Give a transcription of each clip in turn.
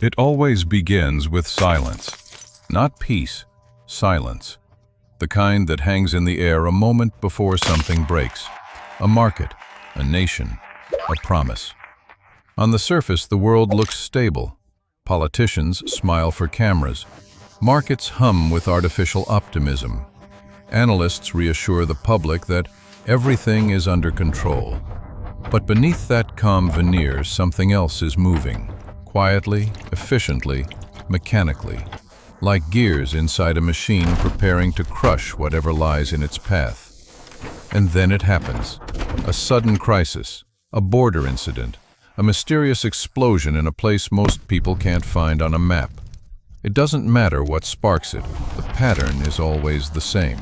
It always begins with silence. Not peace, silence. The kind that hangs in the air a moment before something breaks. A market, a nation, a promise. On the surface, the world looks stable. Politicians smile for cameras. Markets hum with artificial optimism. Analysts reassure the public that everything is under control. But beneath that calm veneer, something else is moving. Quietly, efficiently, mechanically, like gears inside a machine preparing to crush whatever lies in its path. And then it happens. A sudden crisis, a border incident, a mysterious explosion in a place most people can't find on a map. It doesn't matter what sparks it, the pattern is always the same.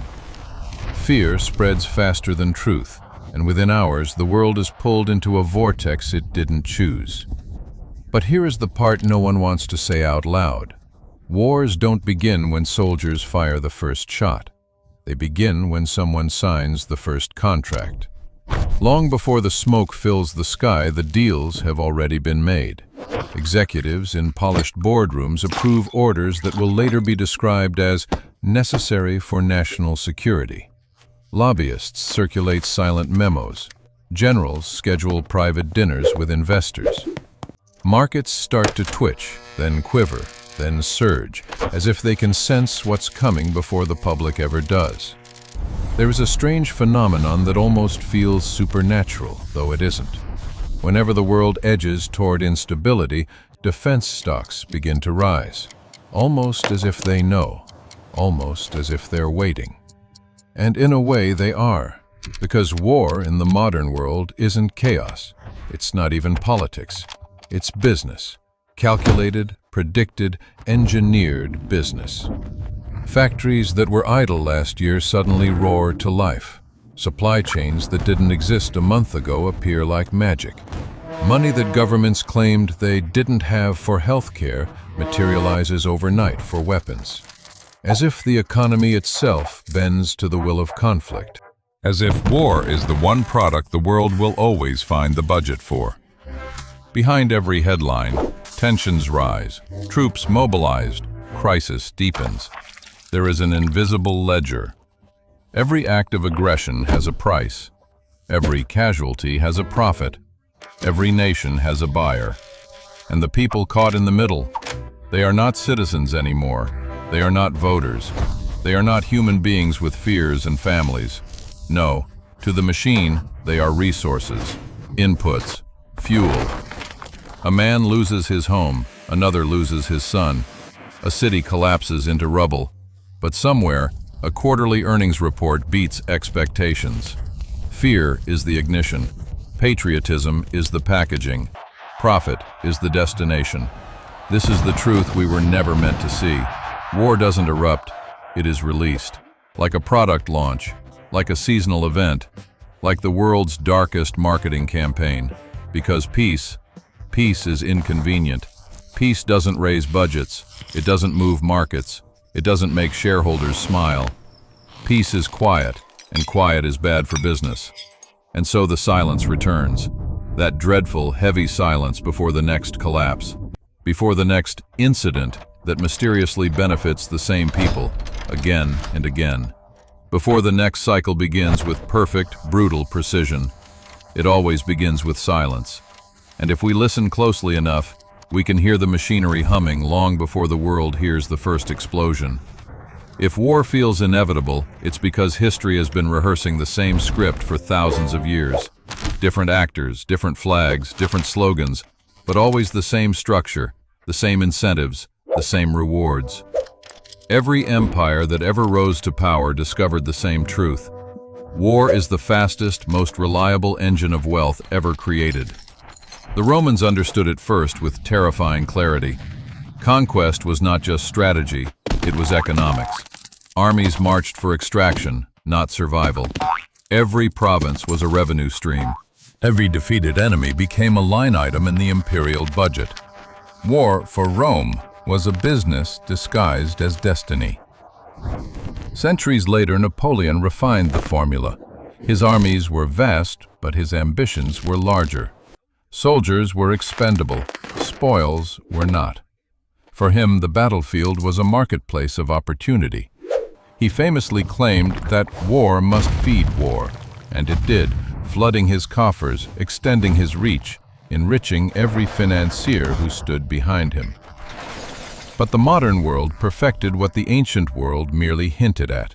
Fear spreads faster than truth, and within hours the world is pulled into a vortex it didn't choose. But here is the part no one wants to say out loud. Wars don't begin when soldiers fire the first shot. They begin when someone signs the first contract. Long before the smoke fills the sky, the deals have already been made. Executives in polished boardrooms approve orders that will later be described as necessary for national security. Lobbyists circulate silent memos. Generals schedule private dinners with investors. Markets start to twitch, then quiver, then surge, as if they can sense what's coming before the public ever does. There is a strange phenomenon that almost feels supernatural, though it isn't. Whenever the world edges toward instability, defense stocks begin to rise, almost as if they know, almost as if they're waiting. And in a way they are, because war in the modern world isn't chaos. It's not even politics. It's business. Calculated, predicted, engineered business. Factories that were idle last year suddenly roar to life. Supply chains that didn't exist a month ago appear like magic. Money that governments claimed they didn't have for healthcare materializes overnight for weapons. As if the economy itself bends to the will of conflict. As if war is the one product the world will always find the budget for. Behind every headline, tensions rise, troops mobilized, crisis deepens. There is an invisible ledger. Every act of aggression has a price. Every casualty has a profit. Every nation has a buyer. And the people caught in the middle, they are not citizens anymore. They are not voters. They are not human beings with fears and families. No, to the machine, they are resources, inputs, fuel. A man loses his home, another loses his son. A city collapses into rubble. But somewhere, a quarterly earnings report beats expectations. Fear is the ignition. Patriotism is the packaging. Profit is the destination. This is the truth we were never meant to see. War doesn't erupt, it is released. Like a product launch, like a seasonal event, like the world's darkest marketing campaign. Because peace is inconvenient. Peace doesn't raise budgets. It doesn't move markets. It doesn't make shareholders smile. Peace is quiet, and quiet is bad for business. And so the silence returns. That dreadful, heavy silence before the next collapse. Before the next incident that mysteriously benefits the same people, again and again. Before the next cycle begins with perfect, brutal precision. It always begins with silence. And if we listen closely enough, we can hear the machinery humming long before the world hears the first explosion. If war feels inevitable, it's because history has been rehearsing the same script for thousands of years. Different actors, different flags, different slogans, but always the same structure, the same incentives, the same rewards. Every empire that ever rose to power discovered the same truth. War is the fastest, most reliable engine of wealth ever created. The Romans understood it first with terrifying clarity. Conquest was not just strategy, it was economics. Armies marched for extraction, not survival. Every province was a revenue stream. Every defeated enemy became a line item in the imperial budget. War, for Rome, was a business disguised as destiny. Centuries later, Napoleon refined the formula. His armies were vast, but his ambitions were larger. Soldiers were expendable, spoils were not. For him, the battlefield was a marketplace of opportunity. He famously claimed that war must feed war, and it did, flooding his coffers, extending his reach, enriching every financier who stood behind him. But the modern world perfected what the ancient world merely hinted at.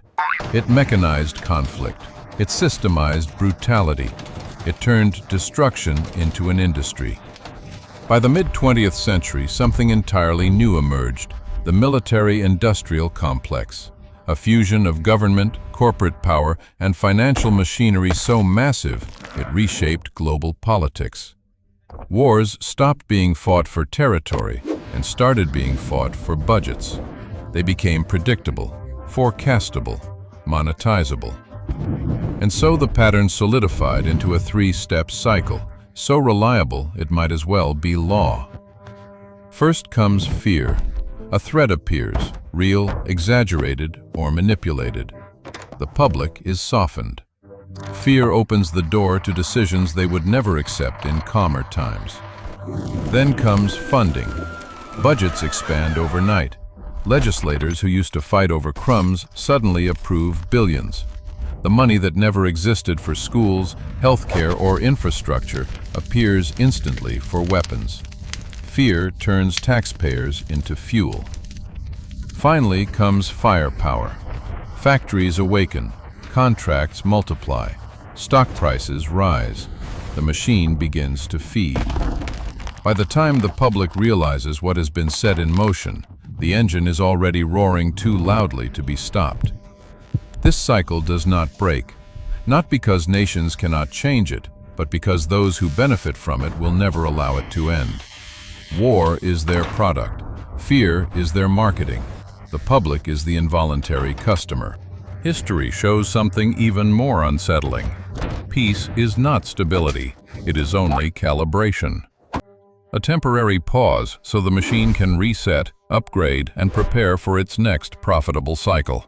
It mechanized conflict. It systemized brutality. It turned destruction into an industry. By the mid-20th century, something entirely new emerged, the military-industrial complex. A fusion of government, corporate power, and financial machinery so massive it reshaped global politics. Wars stopped being fought for territory and started being fought for budgets. They became predictable, forecastable, monetizable. And so the pattern solidified into a three-step cycle, so reliable it might as well be law. First comes fear. A threat appears, real, exaggerated, or manipulated. The public is softened. Fear opens the door to decisions they would never accept in calmer times. Then comes funding. Budgets expand overnight. Legislators who used to fight over crumbs suddenly approve billions. The money that never existed for schools, healthcare, or infrastructure appears instantly for weapons. Fear turns taxpayers into fuel. Finally comes firepower. Factories awaken, contracts multiply, stock prices rise. The machine begins to feed. By the time the public realizes what has been set in motion, the engine is already roaring too loudly to be stopped. This cycle does not break, not because nations cannot change it, but because those who benefit from it will never allow it to end. War is their product. Fear is their marketing. The public is the involuntary customer. History shows something even more unsettling. Peace is not stability. It is only calibration. A temporary pause so the machine can reset, upgrade, and prepare for its next profitable cycle.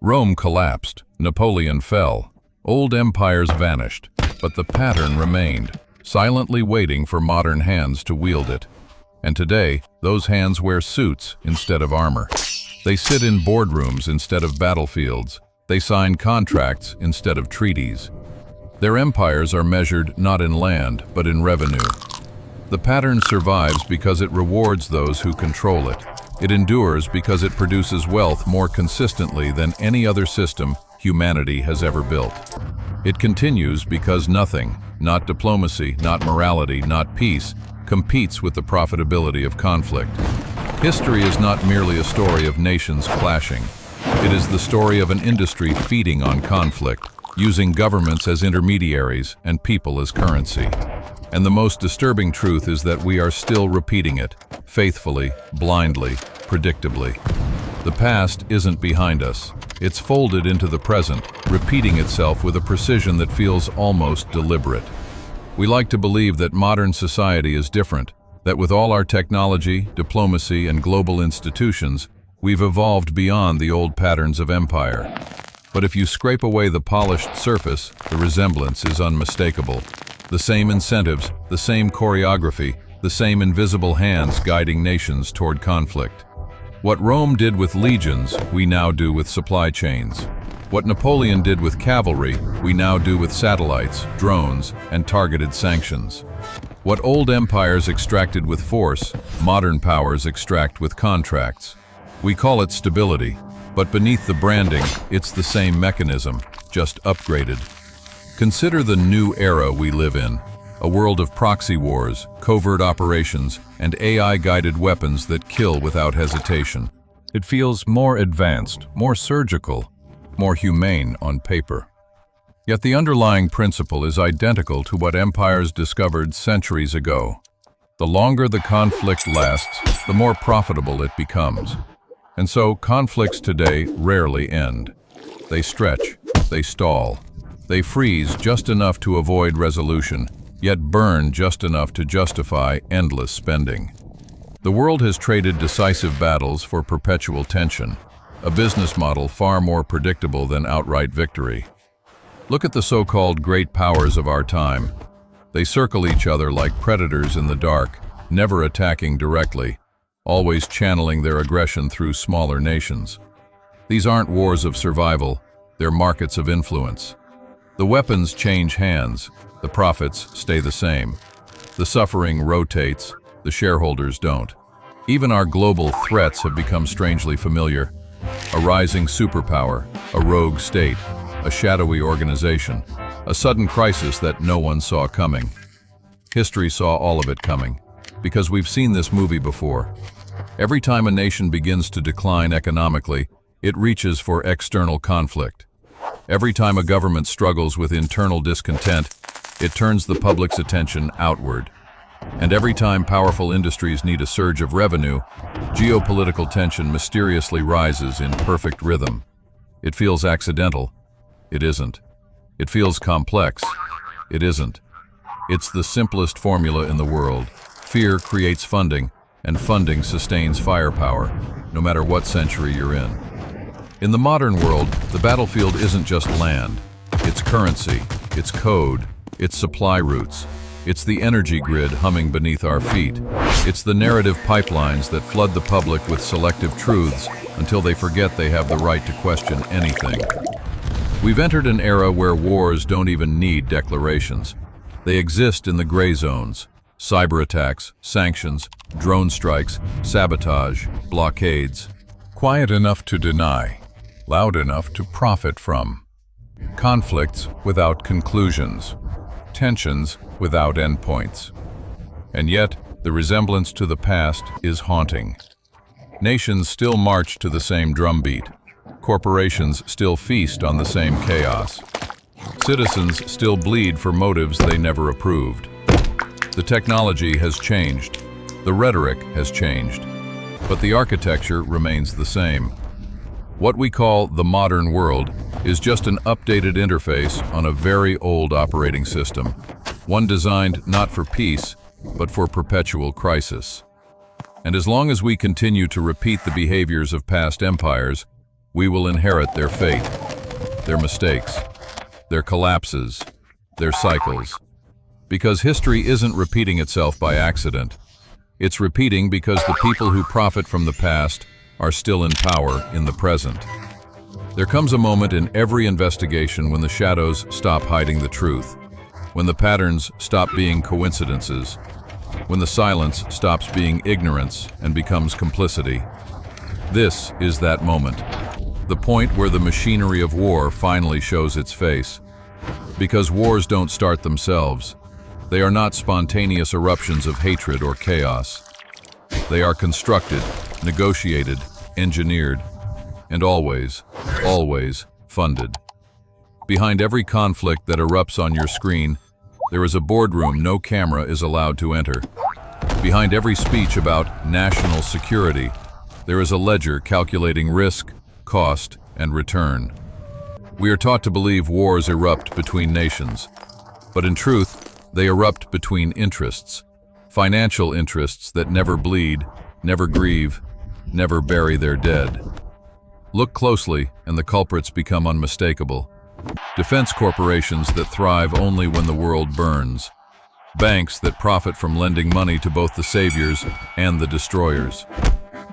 Rome collapsed, Napoleon fell, old empires vanished, but the pattern remained, silently waiting for modern hands to wield it. And today, those hands wear suits instead of armor. They sit in boardrooms instead of battlefields. They sign contracts instead of treaties. Their empires are measured not in land, but in revenue. The pattern survives because it rewards those who control it. It endures because it produces wealth more consistently than any other system humanity has ever built. It continues because nothing, not diplomacy, not morality, not peace, competes with the profitability of conflict. History is not merely a story of nations clashing. It is the story of an industry feeding on conflict, using governments as intermediaries and people as currency. And the most disturbing truth is that we are still repeating it, faithfully, blindly, predictably. The past isn't behind us. It's folded into the present, repeating itself with a precision that feels almost deliberate. We like to believe that modern society is different, that with all our technology, diplomacy, and global institutions, we've evolved beyond the old patterns of empire. But if you scrape away the polished surface, the resemblance is unmistakable. The same incentives, the same choreography, the same invisible hands guiding nations toward conflict. What Rome did with legions, we now do with supply chains. What Napoleon did with cavalry, we now do with satellites, drones, and targeted sanctions. What old empires extracted with force, modern powers extract with contracts. We call it stability, but beneath the branding, it's the same mechanism, just upgraded. Consider the new era we live in, a world of proxy wars, covert operations, and AI-guided weapons that kill without hesitation. It feels more advanced, more surgical, more humane on paper. Yet the underlying principle is identical to what empires discovered centuries ago. The longer the conflict lasts, the more profitable it becomes. And so conflicts today rarely end. They stretch, they stall, they freeze just enough to avoid resolution, yet burn just enough to justify endless spending. The world has traded decisive battles for perpetual tension, a business model far more predictable than outright victory. Look at the so-called great powers of our time. They circle each other like predators in the dark, never attacking directly, always channeling their aggression through smaller nations. These aren't wars of survival, they're markets of influence. The weapons change hands, the profits stay the same. The suffering rotates, the shareholders don't. Even our global threats have become strangely familiar. A rising superpower, a rogue state, a shadowy organization, a sudden crisis that no one saw coming. History saw all of it coming, because we've seen this movie before. Every time a nation begins to decline economically, it reaches for external conflict. Every time a government struggles with internal discontent, it turns the public's attention outward. And every time powerful industries need a surge of revenue, geopolitical tension mysteriously rises in perfect rhythm. It feels accidental. It isn't. It feels complex. It isn't. It's the simplest formula in the world. Fear creates funding, and funding sustains firepower, no matter what century you're in. In the modern world, the battlefield isn't just land. It's currency, it's code, it's supply routes. It's the energy grid humming beneath our feet. It's the narrative pipelines that flood the public with selective truths until they forget they have the right to question anything. We've entered an era where wars don't even need declarations. They exist in the gray zones. Cyber attacks, sanctions, drone strikes, sabotage, blockades. Quiet enough to deny, loud enough to profit from. Conflicts without conclusions. Tensions without endpoints. And yet, the resemblance to the past is haunting. Nations still march to the same drumbeat. Corporations still feast on the same chaos. Citizens still bleed for motives they never approved. The technology has changed. The rhetoric has changed. But the architecture remains the same. What we call the modern world is just an updated interface on a very old operating system, one designed not for peace, but for perpetual crisis. And as long as we continue to repeat the behaviors of past empires, we will inherit their fate, their mistakes, their collapses, their cycles. Because history isn't repeating itself by accident. It's repeating because the people who profit from the past are still in power in the present. There comes a moment in every investigation when the shadows stop hiding the truth, when the patterns stop being coincidences, when the silence stops being ignorance and becomes complicity. This is that moment, the point where the machinery of war finally shows its face. Because wars don't start themselves. They are not spontaneous eruptions of hatred or chaos. They are constructed, negotiated, engineered, and always, always funded. Behind every conflict that erupts on your screen, there is a boardroom no camera is allowed to enter. Behind every speech about national security, there is a ledger calculating risk, cost, and return. We are taught to believe wars erupt between nations, but in truth, they erupt between interests, financial interests that never bleed, never grieve, never bury their dead. Look closely, and the culprits become unmistakable. Defense corporations that thrive only when the world burns. Banks that profit from lending money to both the saviors and the destroyers.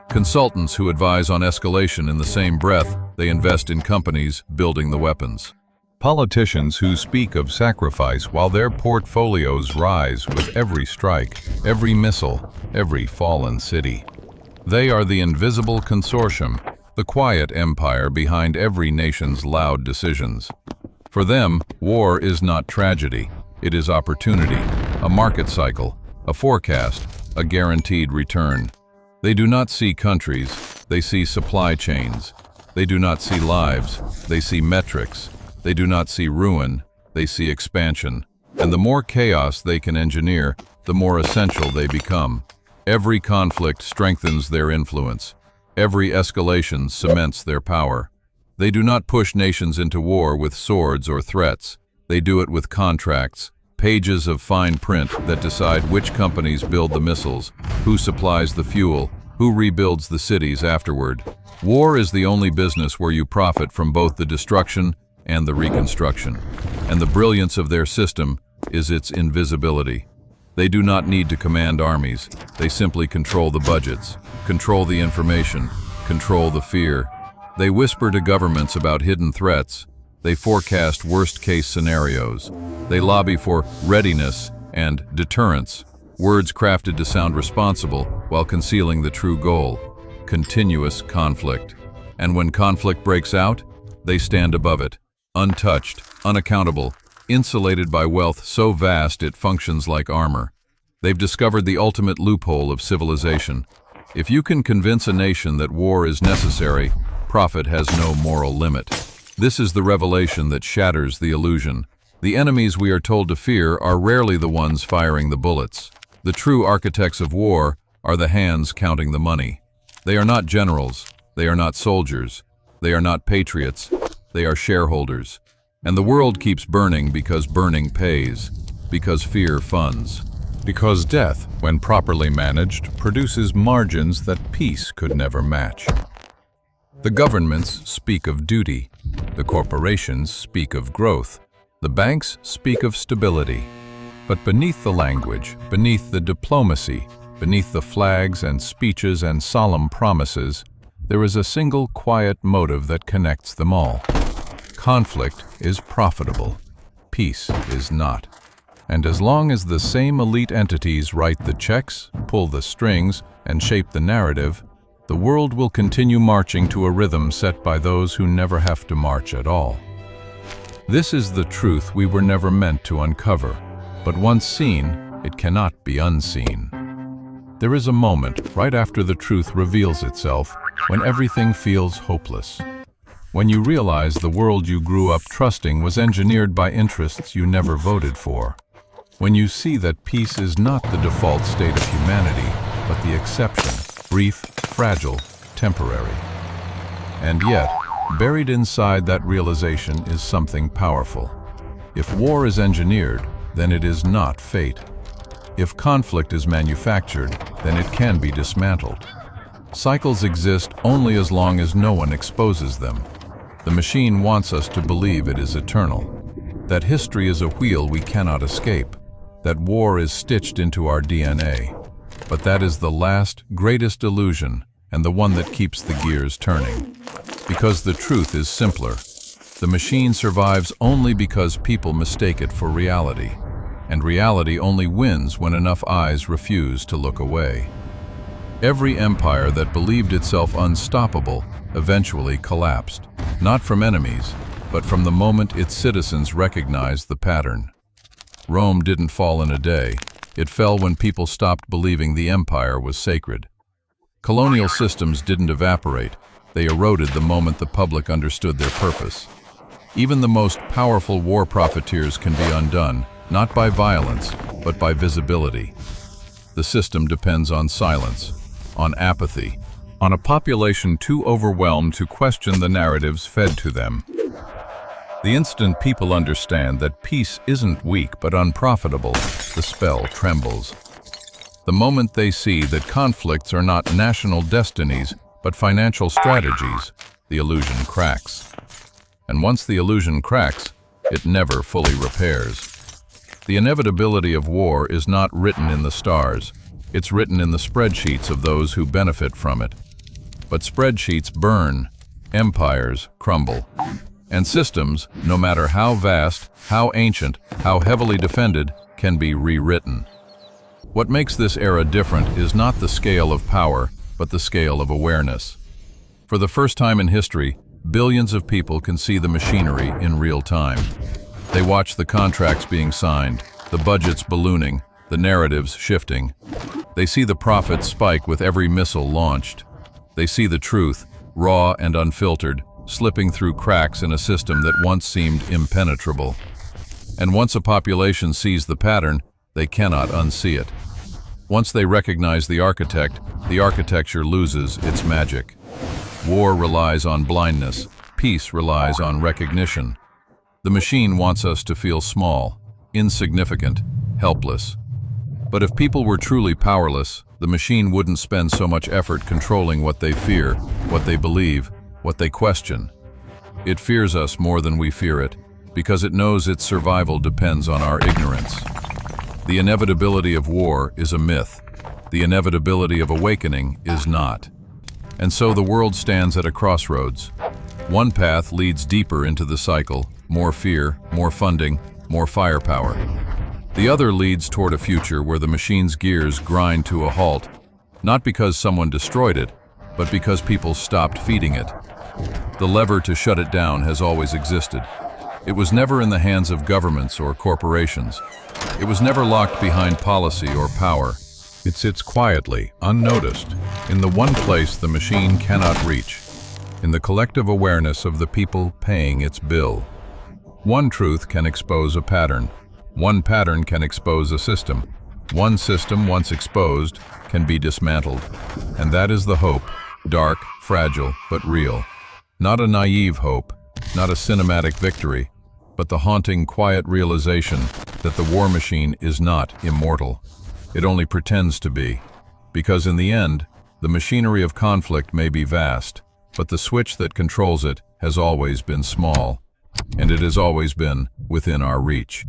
Consultants who advise on escalation in the same breath they invest in companies building the weapons. Politicians who speak of sacrifice while their portfolios rise with every strike, every missile, every fallen city. They are the invisible consortium, the quiet empire behind every nation's loud decisions. For them, war is not tragedy. It is opportunity, a market cycle, a forecast, a guaranteed return. They do not see countries, they see supply chains. They do not see lives, they see metrics. They do not see ruin, they see expansion. And the more chaos they can engineer, the more essential they become. Every conflict strengthens their influence. Every escalation cements their power. They do not push nations into war with swords or threats. They do it with contracts, pages of fine print that decide which companies build the missiles, who supplies the fuel, who rebuilds the cities afterward. War is the only business where you profit from both the destruction and the reconstruction. And the brilliance of their system is its invisibility. They do not need to command armies. They simply control the budgets, control the information, control the fear. They whisper to governments about hidden threats. They forecast worst-case scenarios. They lobby for readiness and deterrence, words crafted to sound responsible while concealing the true goal: continuous conflict. And when conflict breaks out, they stand above it, untouched, unaccountable, insulated by wealth so vast it functions like armor. They've discovered the ultimate loophole of civilization. If you can convince a nation that war is necessary, profit has no moral limit. This is the revelation that shatters the illusion. The enemies we are told to fear are rarely the ones firing the bullets. The true architects of war are the hands counting the money. They are not generals. They are not soldiers. They are not patriots. They are shareholders. And the world keeps burning because burning pays, because fear funds. Because death, when properly managed, produces margins that peace could never match. The governments speak of duty. The corporations speak of growth. The banks speak of stability. But beneath the language, beneath the diplomacy, beneath the flags and speeches and solemn promises, there is a single quiet motive that connects them all. Conflict is profitable. Peace is not. And as long as the same elite entities write the checks, pull the strings, and shape the narrative, the world will continue marching to a rhythm set by those who never have to march at all. This is the truth we were never meant to uncover, but once seen, it cannot be unseen. There is a moment right after the truth reveals itself when everything feels hopeless. When you realize the world you grew up trusting was engineered by interests you never voted for. When you see that peace is not the default state of humanity, but the exception, brief, fragile, temporary. And yet, buried inside that realization is something powerful. If war is engineered, then it is not fate. If conflict is manufactured, then it can be dismantled. Cycles exist only as long as no one exposes them. The machine wants us to believe it is eternal, that history is a wheel we cannot escape, that war is stitched into our DNA. But that is the last, greatest illusion, and the one that keeps the gears turning. Because the truth is simpler. The machine survives only because people mistake it for reality, and reality only wins when enough eyes refuse to look away. Every empire that believed itself unstoppable eventually collapsed, not from enemies, but from the moment its citizens recognized the pattern. Rome didn't fall in a day. It fell when people stopped believing the empire was sacred. Colonial systems didn't evaporate. They eroded the moment the public understood their purpose. Even the most powerful war profiteers can be undone, not by violence, but by visibility. The system depends on silence, on apathy, on a population too overwhelmed to question the narratives fed to them. The instant people understand that peace isn't weak but unprofitable, the spell trembles. The moment they see that conflicts are not national destinies but financial strategies, the illusion cracks. And once the illusion cracks, it never fully repairs. The inevitability of war is not written in the stars. It's written in the spreadsheets of those who benefit from it. But spreadsheets burn, empires crumble. And systems, no matter how vast, how ancient, how heavily defended, can be rewritten. What makes this era different is not the scale of power, but the scale of awareness. For the first time in history, billions of people can see the machinery in real time. They watch the contracts being signed, the budgets ballooning, the narratives shifting. They see the profits spike with every missile launched. They see the truth, raw and unfiltered, slipping through cracks in a system that once seemed impenetrable. And once a population sees the pattern, they cannot unsee it. Once they recognize the architect, the architecture loses its magic. War relies on blindness. Peace relies on recognition. The machine wants us to feel small, insignificant, helpless. But if people were truly powerless, the machine wouldn't spend so much effort controlling what they fear, what they believe, what they question. It fears us more than we fear it, because it knows its survival depends on our ignorance. The inevitability of war is a myth. The inevitability of awakening is not. And so the world stands at a crossroads. One path leads deeper into the cycle, more fear, more funding, more firepower. The other leads toward a future where the machine's gears grind to a halt, not because someone destroyed it, but because people stopped feeding it. The lever to shut it down has always existed. It was never in the hands of governments or corporations. It was never locked behind policy or power. It sits quietly, unnoticed, in the one place the machine cannot reach, in the collective awareness of the people paying its bill. One truth can expose a pattern. One pattern can expose a system. One system, once exposed, can be dismantled. And that is the hope, dark, fragile, but real. Not a naive hope, not a cinematic victory, but the haunting, quiet realization that the war machine is not immortal. It only pretends to be. Because in the end, the machinery of conflict may be vast, but the switch that controls it has always been small, and it has always been within our reach.